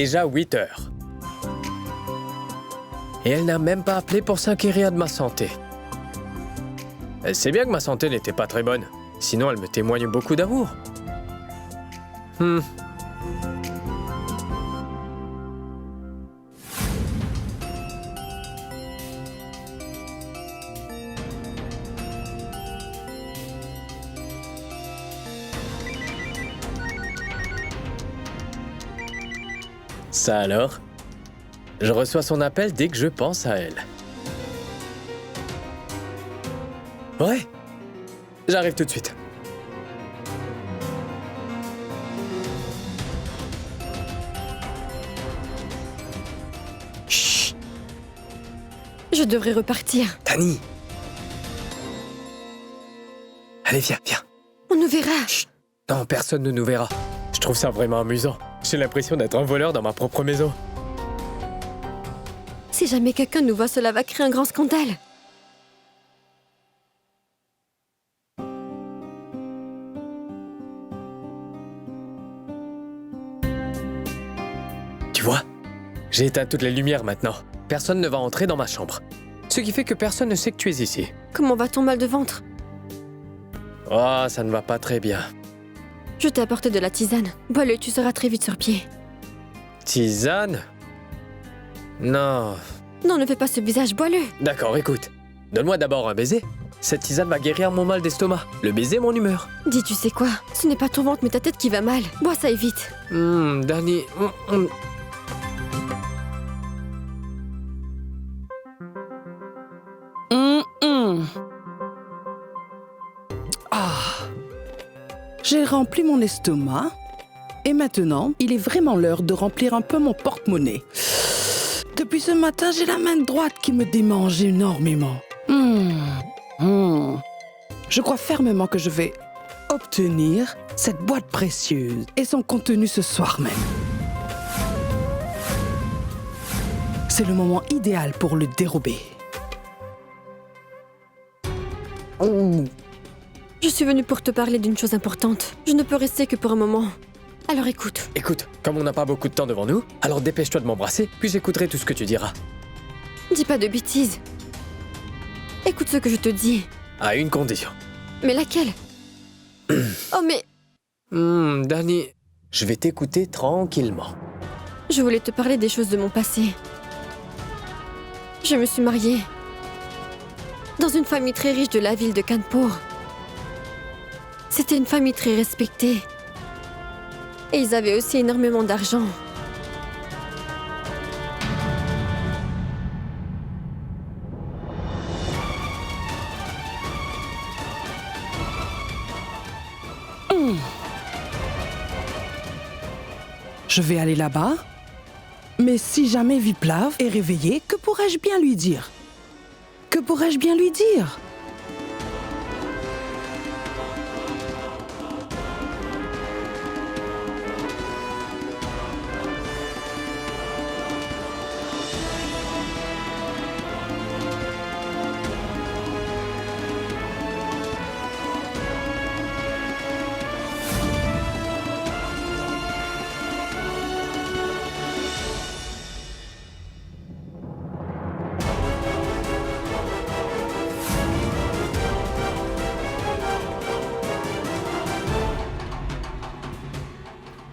déjà 8 heures. Et elle n'a même pas appelé pour s'inquiéter de ma santé. Elle sait bien que ma santé n'était pas très bonne. Sinon, elle me témoigne beaucoup d'amour. Ça alors? Je reçois son appel dès que je pense à elle. Ouais, j'arrive tout de suite. Chut! Je devrais repartir. Dani! Allez, viens, viens. On nous verra. Chut. Non, personne ne nous verra. Je trouve ça vraiment amusant. J'ai l'impression d'être un voleur dans ma propre maison. Si jamais quelqu'un nous voit, cela va créer un grand scandale. Tu vois? J'ai éteint toutes les lumières maintenant. Personne ne va entrer dans ma chambre. Ce qui fait que personne ne sait que tu es ici. Comment va ton mal de ventre? Oh, ça ne va pas très bien. Je t'ai apporté de la tisane. Bois-le, tu seras très vite sur pied. Tisane? Non. Non, ne fais pas ce visage, bois-le. D'accord, écoute. Donne-moi d'abord un baiser. Cette tisane va guérir mon mal d'estomac. Le baiser, mon humeur. Dis, tu sais quoi? Ce n'est pas ton ventre, mais ta tête qui va mal. Bois ça et vite. Dani... J'ai rempli mon estomac et maintenant, il est vraiment l'heure de remplir un peu mon porte-monnaie. Depuis ce matin, j'ai la main droite qui me démange énormément. Je crois fermement que je vais obtenir cette boîte précieuse et son contenu ce soir même. C'est le moment idéal pour le dérober. Je suis venue pour te parler d'une chose importante. Je ne peux rester que pour un moment. Alors écoute. Écoute, comme on n'a pas beaucoup de temps devant nous, alors dépêche-toi de m'embrasser, puis j'écouterai tout ce que tu diras. Dis pas de bêtises. Écoute ce que je te dis. À une condition. Mais laquelle? Oh mais... Dani, je vais t'écouter tranquillement. Je voulais te parler des choses de mon passé. Je me suis mariée dans une famille très riche de la ville de Kanpur. C'était une famille très respectée. Et ils avaient aussi énormément d'argent. Je vais aller là-bas. Mais si jamais Viplav est réveillé, que pourrais-je bien lui dire? Que pourrais-je bien lui dire?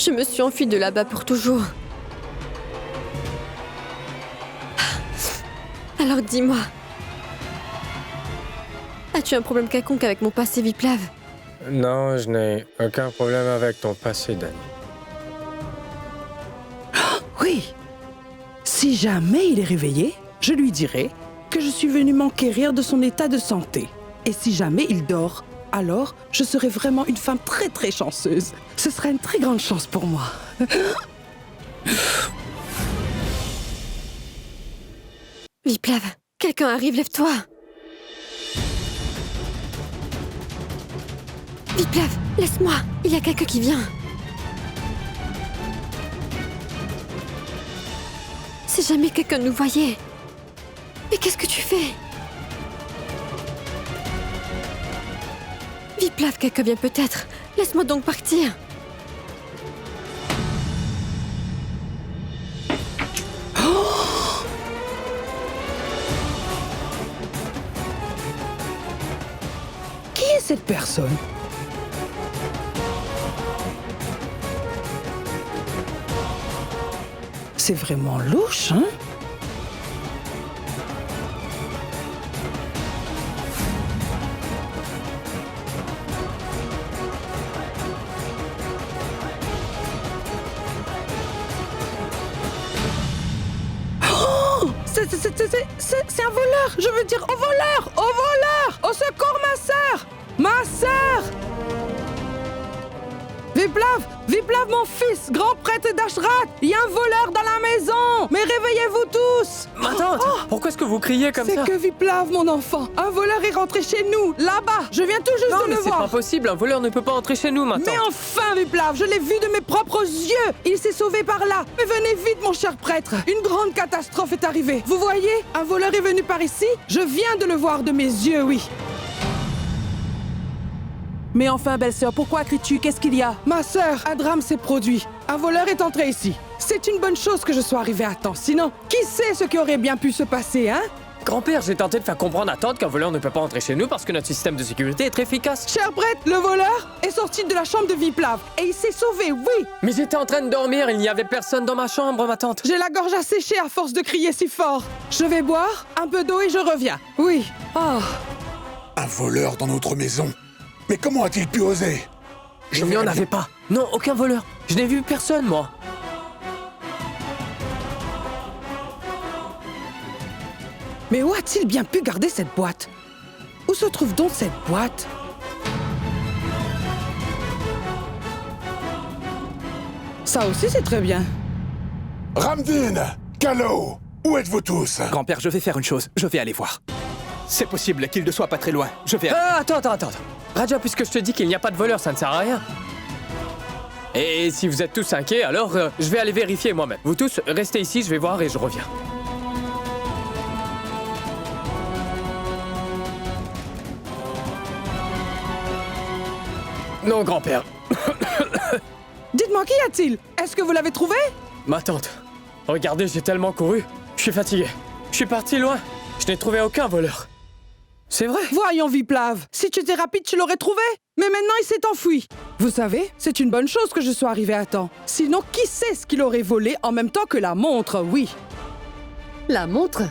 Je me suis enfuie de là-bas pour toujours. Alors dis-moi, as-tu un problème quelconque avec mon passé, Viplav? Non, je n'ai aucun problème avec ton passé, Dani. Oui. Si jamais il est réveillé, je lui dirai que je suis venue m'enquérir de son état de santé. Et si jamais il dort, alors je serai vraiment une femme très très chanceuse. Ce sera une très grande chance pour moi. Viplav, quelqu'un arrive, lève-toi. Viplav, laisse-moi, il y a quelqu'un qui vient. Si jamais quelqu'un nous voyait. Mais qu'est-ce que tu fais? Viplav, quelqu'un vient peut-être. Laisse-moi donc partir. cette personne? C'est vraiment louche, hein? C'est un voleur! Je veux dire au voleur! Au voleur! Au secours, ma sœur! Ma sœur! Viplav, mon fils, grand prêtre d'Ashrat! Il y a un voleur dans la maison! Mais réveillez-vous tous! Ma tante, pourquoi est-ce que vous criez comme ça? C'est que Viplav, mon enfant, un voleur est rentré chez nous, là-bas! Je viens tout juste Non, de mais le c'est voir! pas possible, un voleur ne peut pas entrer chez nous maintenant. Mais enfin, Viplav, je l'ai vu de mes propres yeux! Il s'est sauvé par là! Mais venez vite, mon cher prêtre! Une grande catastrophe est arrivée! Vous voyez? Un voleur est venu par ici? Je viens de le voir de mes yeux, oui! Mais enfin, belle-sœur, pourquoi cries-tu? Qu'est-ce qu'il y a? Ma sœur, un drame s'est produit. Un voleur est entré ici. C'est une bonne chose que je sois arrivée à temps. Sinon, qui sait ce qui aurait bien pu se passer, hein? Grand-père, j'ai tenté de faire comprendre à tante qu'un voleur ne peut pas entrer chez nous parce que notre système de sécurité est très efficace. Cher prêtre, le voleur est sorti de la chambre de Viplav et il s'est sauvé, oui! Mais j'étais en train de dormir, il n'y avait personne dans ma chambre, ma tante. J'ai la gorge asséchée à force de crier si fort. Je vais boire un peu d'eau et je reviens. Oui. Oh. Un voleur dans notre maison? Mais comment a-t-il pu oser? Il n'y en avait pas. Non, aucun voleur. Je n'ai vu personne, moi. Mais où a-t-il bien pu garder cette boîte? Où se trouve donc cette boîte? Ça aussi, c'est très bien. Ramdin! Kalo! Où êtes-vous tous? Grand-père, je vais faire une chose. Je vais aller voir. C'est possible qu'il ne soit pas très loin. Je vais... Attends. Raja, puisque je te dis qu'il n'y a pas de voleur, ça ne sert à rien. Et si vous êtes tous inquiets, alors je vais aller vérifier moi-même. Vous tous, restez ici, je vais voir et je reviens. Non, grand-père. Dites-moi, qu'y a-t-il? Est-ce que vous l'avez trouvé? Ma tante. Regardez, j'ai tellement couru. Je suis fatigué. Je suis parti loin. Je n'ai trouvé aucun voleur. C'est vrai. Voyons, Viplav, si tu étais rapide, tu l'aurais trouvé. Mais maintenant, il s'est enfui. Vous savez, c'est une bonne chose que je sois arrivée à temps. Sinon, qui sait ce qu'il aurait volé en même temps que la montre, oui. La montre?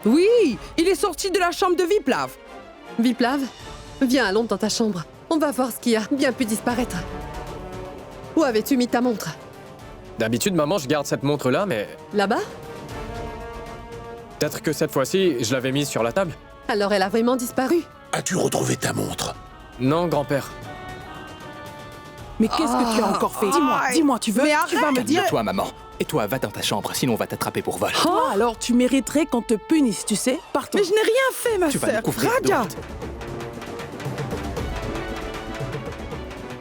Oui, il est sorti de la chambre de Viplav. Viplav, viens, allons dans ta chambre. On va voir ce qui a bien pu disparaître. Où avais-tu mis ta montre? D'habitude, maman, je garde cette montre-là, mais Là-bas? peut-être que cette fois-ci, je l'avais mise sur la table. Alors elle a vraiment disparu? As-tu retrouvé ta montre? Non, grand-père. Mais qu'est-ce que tu as encore fait? Dis-moi, tu veux? Mais Tu vas me dire? Toi, maman. Et toi, va dans ta chambre, sinon on va t'attraper pour vol. Toi, alors tu mériterais qu'on te punisse, tu sais? Partons. Mais je n'ai rien fait, ma Tu vas nous sœur. couvrir de Raja. honte.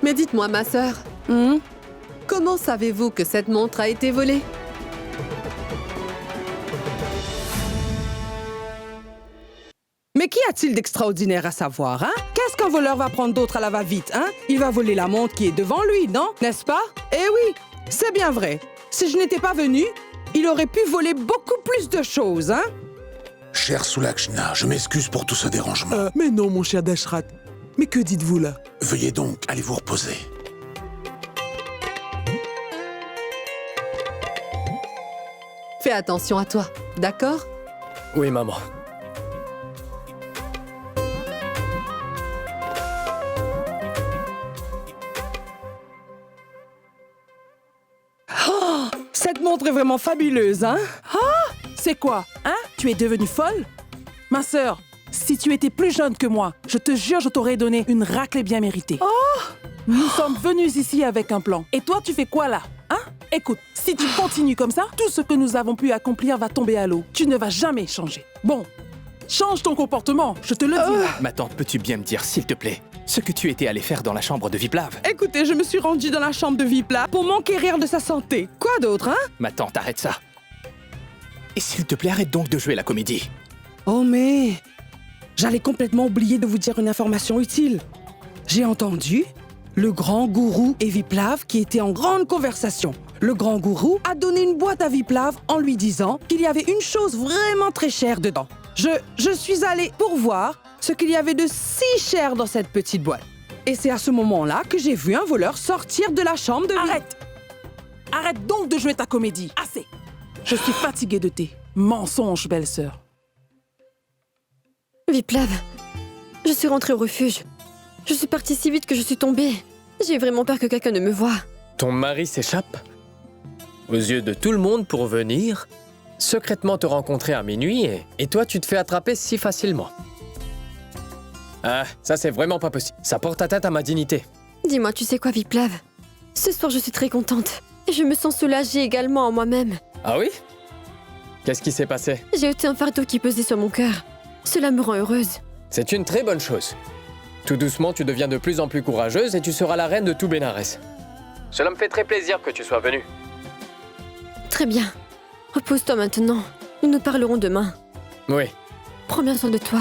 Mais dites-moi, ma sœur, comment savez-vous que cette montre a été volée? Mais qu'y a-t-il d'extraordinaire à savoir, hein? Qu'est-ce qu'un voleur va prendre d'autre à la va-vite, hein? Il va voler la montre qui est devant lui, non? N'est-ce pas? Eh oui, c'est bien vrai. Si je n'étais pas venu, il aurait pu voler beaucoup plus de choses, hein? Cher Sulakshna, je m'excuse pour tout ce dérangement. Mais non, mon cher Dashrat. Mais que dites-vous là? Veuillez donc aller vous reposer. Fais attention à toi, d'accord? Oui, maman. Cette montre est vraiment fabuleuse, hein? C'est quoi? Hein? Tu es devenue folle? Ma sœur, si tu étais plus jeune que moi, je te jure, je t'aurais donné une raclée bien méritée. Nous sommes venus ici avec un plan. Et toi, tu fais quoi là? Hein? Écoute, si tu continues comme ça, tout ce que nous avons pu accomplir va tomber à l'eau. Tu ne vas jamais changer. Bon, change ton comportement, je te le dis. Ma tante, peux-tu bien me dire, s'il te plaît, ce que tu étais allé faire dans la chambre de Viplav? Écoutez, je me suis rendue dans la chambre de Vipla pour m'enquérir de sa santé. Quoi d'autre, hein? Ma tante, arrête ça. Et s'il te plaît, arrête donc de jouer la comédie. Oh mais... J'allais complètement oublier de vous dire une information utile. J'ai entendu le grand gourou et Viplav qui étaient en grande conversation. Le grand gourou a donné une boîte à Viplav en lui disant qu'il y avait une chose vraiment très chère dedans. je suis allée pour voir ce qu'il y avait de si cher dans cette petite boîte. Et c'est à ce moment-là que j'ai vu un voleur sortir de la chambre de... Arrête! Arrête donc de jouer ta comédie. Assez! Je suis fatiguée de tes mensonges, belle-sœur. Viplav, je suis rentrée au refuge. Je suis partie si vite que je suis tombée. J'ai vraiment peur que quelqu'un ne me voie. Ton mari s'échappe aux yeux de tout le monde pour venir secrètement te rencontrer à minuit et toi, tu te fais attraper si facilement. Ah, ça c'est vraiment pas possible. Ça porte atteinte à ma dignité. Dis-moi, tu sais quoi, Viplav? Ce soir, je suis très contente. Et je me sens soulagée également en moi-même. Ah oui? Qu'est-ce qui s'est passé? J'ai ôté un fardeau qui pesait sur mon cœur. Cela me rend heureuse. C'est une très bonne chose. Tout doucement, tu deviens de plus en plus courageuse et tu seras la reine de tout Bénarès. Cela me fait très plaisir que tu sois venue. Très bien. Repose-toi maintenant. Nous nous parlerons demain. Oui. Prends bien soin de toi.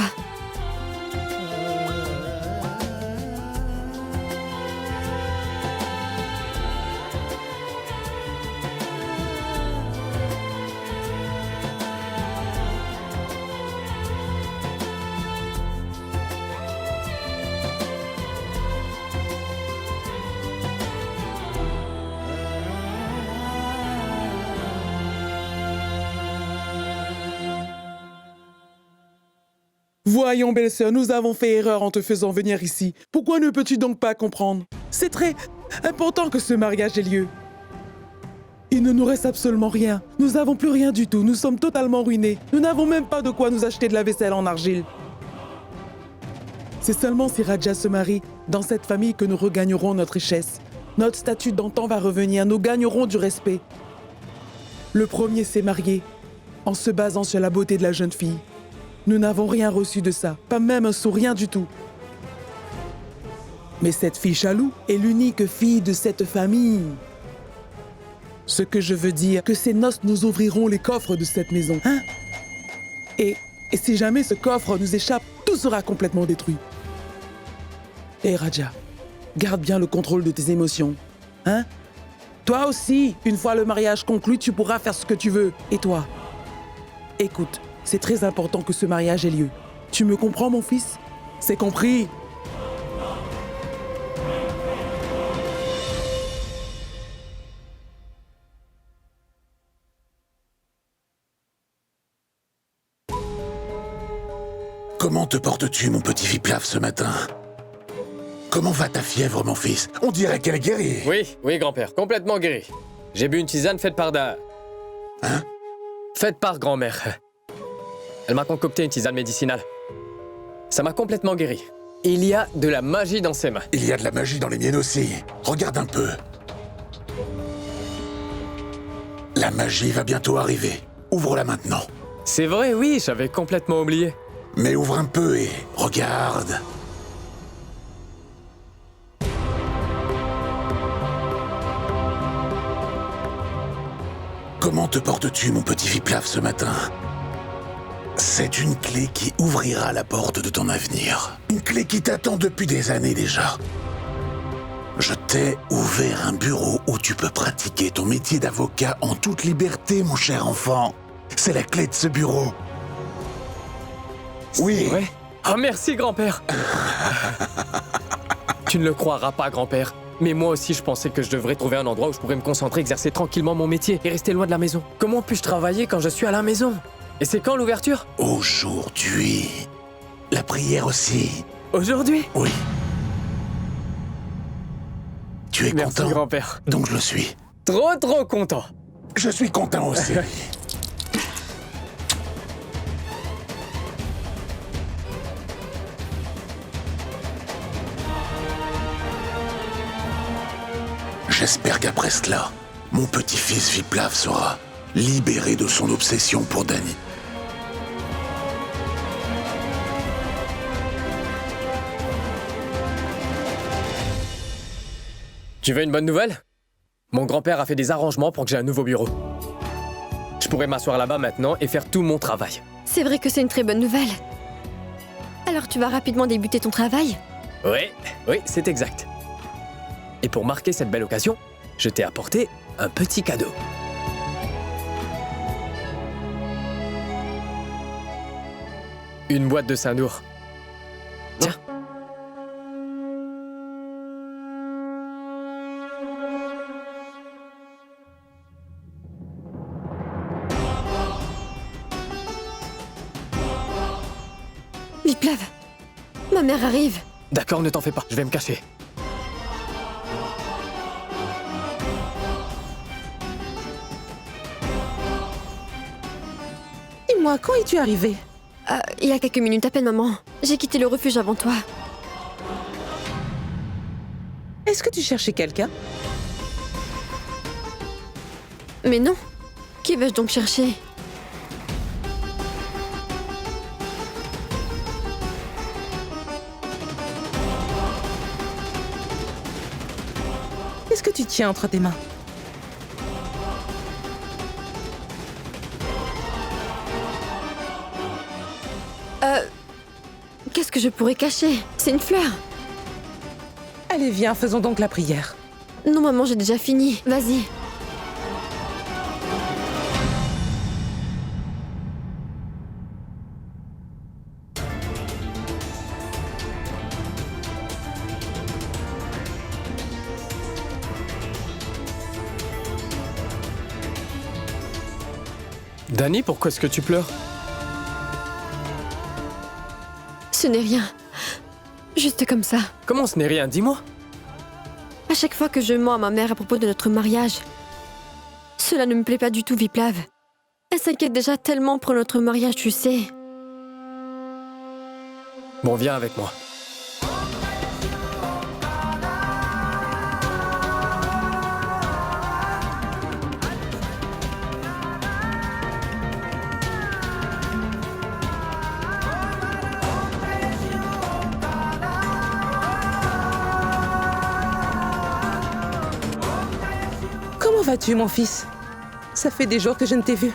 Voyons, belle-sœur, nous avons fait erreur en te faisant venir ici. Pourquoi ne peux-tu donc pas comprendre? C'est très important que ce mariage ait lieu. Il ne nous reste absolument rien. Nous n'avons plus rien du tout. Nous sommes totalement ruinés. Nous n'avons même pas de quoi nous acheter de la vaisselle en argile. C'est seulement si Raja se marie dans cette famille que nous regagnerons notre richesse. Notre statut d'antan va revenir. Nous gagnerons du respect. Le premier s'est marié en se basant sur la beauté de la jeune fille. Nous n'avons rien reçu de ça, pas même un sourire du tout. Mais cette fille Chalou est l'unique fille de cette famille. Ce que je veux dire, que ces noces nous ouvriront les coffres de cette maison, hein? Et si jamais ce coffre nous échappe, tout sera complètement détruit. Hé Raja, garde bien le contrôle de tes émotions, hein? Toi aussi, une fois le mariage conclu, tu pourras faire ce que tu veux. Et toi? Écoute. C'est très important que ce mariage ait lieu. Tu me comprends, mon fils? C'est compris? Comment te portes-tu, mon petit Viplav, ce matin? Comment va ta fièvre, mon fils? On dirait qu'elle est guérie. Oui, grand-père, complètement guéri. J'ai bu une tisane faite par Hein? Faite par grand-mère. Elle m'a concocté une tisane médicinale. Ça m'a complètement guéri. Il y a de la magie dans ses mains. Il y a de la magie dans les miennes aussi. Regarde un peu. La magie va bientôt arriver. Ouvre-la maintenant. C'est vrai, oui, j'avais complètement oublié. Mais ouvre un peu et regarde. Comment te portes-tu, mon petit Viplav, ce matin? C'est une clé qui ouvrira la porte de ton avenir. Une clé qui t'attend depuis des années déjà. Je t'ai ouvert un bureau où tu peux pratiquer ton métier d'avocat en toute liberté, mon cher enfant. C'est la clé de ce bureau. Oui. Ouais. Oh, merci, grand-père. Tu ne le croiras pas, grand-père. Mais moi aussi, je pensais que je devrais trouver un endroit où je pourrais me concentrer, exercer tranquillement mon métier et rester loin de la maison. Comment puis-je travailler quand je suis à la maison? Et c'est quand l'ouverture? Aujourd'hui. La prière aussi. Aujourd'hui? Oui. Tu es Merci, content? grand-père. Donc je le suis. Trop content. Je suis content aussi. J'espère qu'après cela, mon petit-fils Viplav sera libéré de son obsession pour Dany. Tu veux une bonne nouvelle? Mon grand-père a fait des arrangements pour que j'ai un nouveau bureau. Je pourrais m'asseoir là-bas maintenant et faire tout mon travail. C'est vrai que c'est une très bonne nouvelle. Alors tu vas rapidement débuter ton travail? Oui, c'est exact. Et pour marquer cette belle occasion, je t'ai apporté un petit cadeau. Une boîte de Saint-Dour. Tiens. Viplav, ma mère arrive. D'accord, ne t'en fais pas, je vais me cacher. Dis-moi, quand es-tu arrivé? Il y a quelques minutes à peine, maman. J'ai quitté le refuge avant toi. Est-ce que tu cherchais quelqu'un? Mais non. Qui vais-je donc chercher? Qu'est-ce que tu tiens entre tes mains? Qu'est-ce que je pourrais cacher? C'est une fleur. Allez, viens, faisons donc la prière. Non, maman, j'ai déjà fini. Vas-y. Dani, pourquoi est-ce que tu pleures? Ce n'est rien. Juste comme ça. Comment ce n'est rien? Dis-moi. À chaque fois que je mens à ma mère à propos de notre mariage, cela ne me plaît pas du tout, Viplav. Elle s'inquiète déjà tellement pour notre mariage, tu sais. Bon, viens avec moi. Comment vas-tu, mon fils? Ça fait des jours que je ne t'ai vu.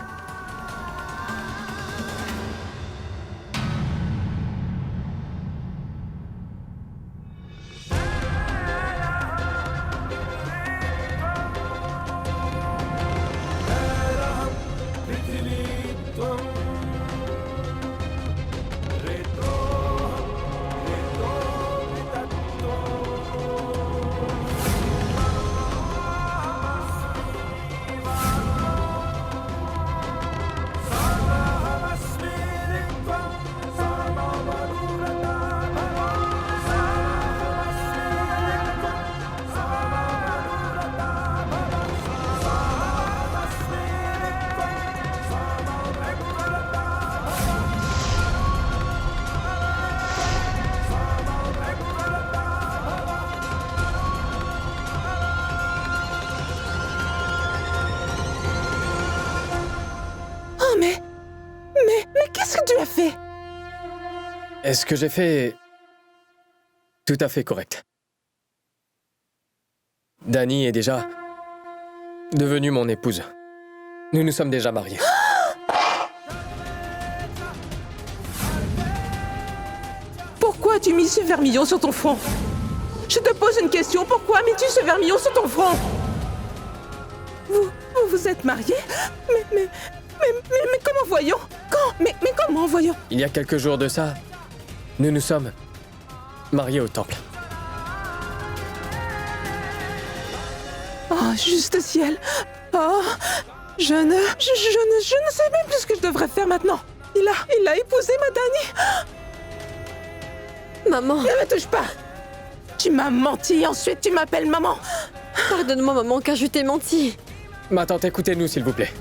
Mais qu'est-ce que tu as fait? Est-ce que j'ai fait... Tout à fait correct. Dani est déjà devenue mon épouse. Nous nous sommes déjà mariés. Pourquoi as-tu mis ce vermillon sur ton front? Je te pose une question, pourquoi mets-tu ce vermillon sur ton front? Vous êtes mariés? Mais comment voyons? Mais comment voyons? Il y a quelques jours de ça, nous nous sommes mariés au temple. Oh, juste ciel. Oh, je ne sais même plus ce que je devrais faire maintenant. Il a épousé ma Dani. Maman. Ne me touche pas. Tu m'as menti, ensuite tu m'appelles maman. Pardonne-moi, maman, car je t'ai menti. Ma tante, écoutez-nous, s'il vous plaît.